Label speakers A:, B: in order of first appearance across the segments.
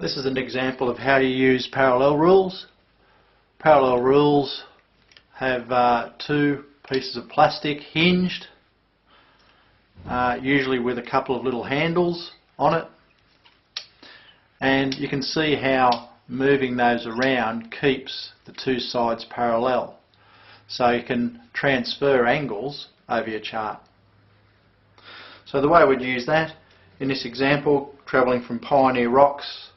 A: This is an example of how you use parallel rules. Parallel rules have two pieces of plastic hinged, usually with a couple of little handles on it, and you can see how moving those around keeps the two sides parallel, so you can transfer angles over your chart. So the way we'd use that in this example, travelling from Pioneer Rocks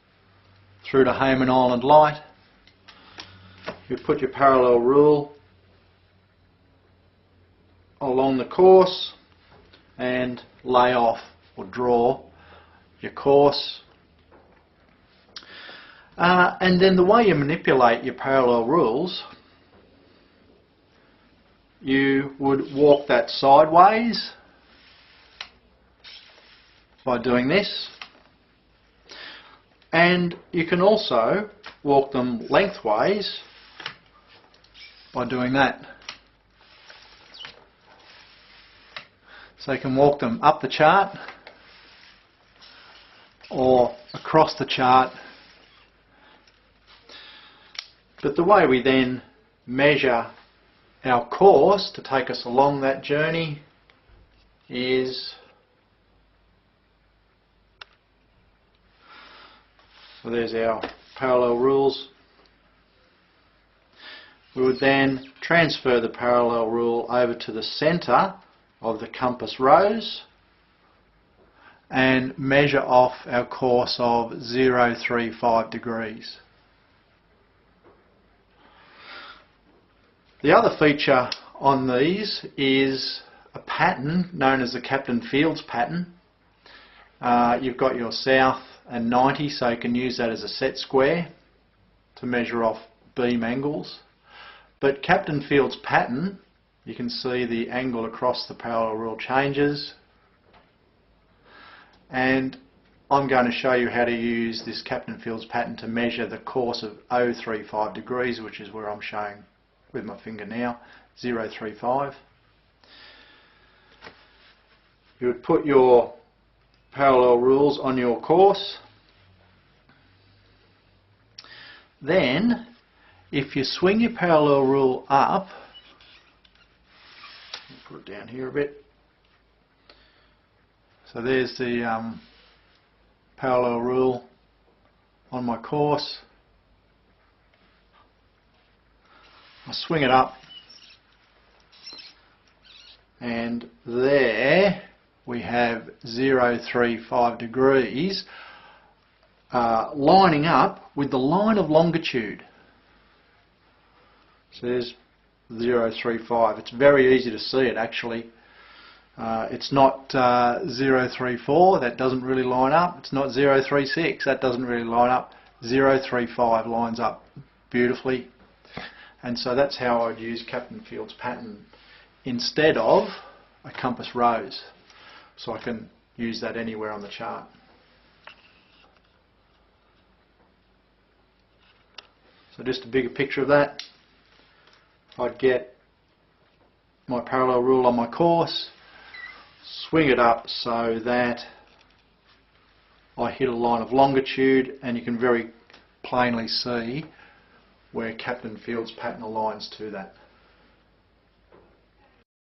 A: through to Hayman Island Light, you put your parallel rule along the course and lay off or draw your course. And then the way you manipulate your parallel rules, you would walk that sideways by doing this, and you can also walk them lengthways by doing that. So you can walk them up the chart or across the chart. But the way we then measure our course to take us along that journey is, so there's our parallel rules. We would then transfer the parallel rule over to the centre of the compass rose and measure off our course of 035 degrees. The other feature on these is a pattern known as the Captain Fields pattern. You've got your south and 90, so you can use that as a set square to measure off beam angles. But Captain Fields pattern, you can see the angle across the parallel rule changes, and I'm going to show you how to use this Captain Fields pattern to measure the course of 035 degrees, which is where I'm showing with my finger now, 035. You would put your parallel rules on your course. Then, if you swing your parallel rule up, put it down here a bit. So there's the parallel rule on my course. I swing it up, and there we have 035 degrees lining up with the line of longitude. So there's 035. It's very easy to see it actually. It's not 034, that doesn't really line up. It's not 036, that doesn't really line up. 035 lines up beautifully. And so that's how I'd use Captain Fields pattern instead of a compass rose. So I can use that anywhere on the chart. So just a bigger picture of that. I'd get my parallel rule on my course, swing it up so that I hit a line of longitude, and you can very plainly see where Captain Fields pattern aligns to that.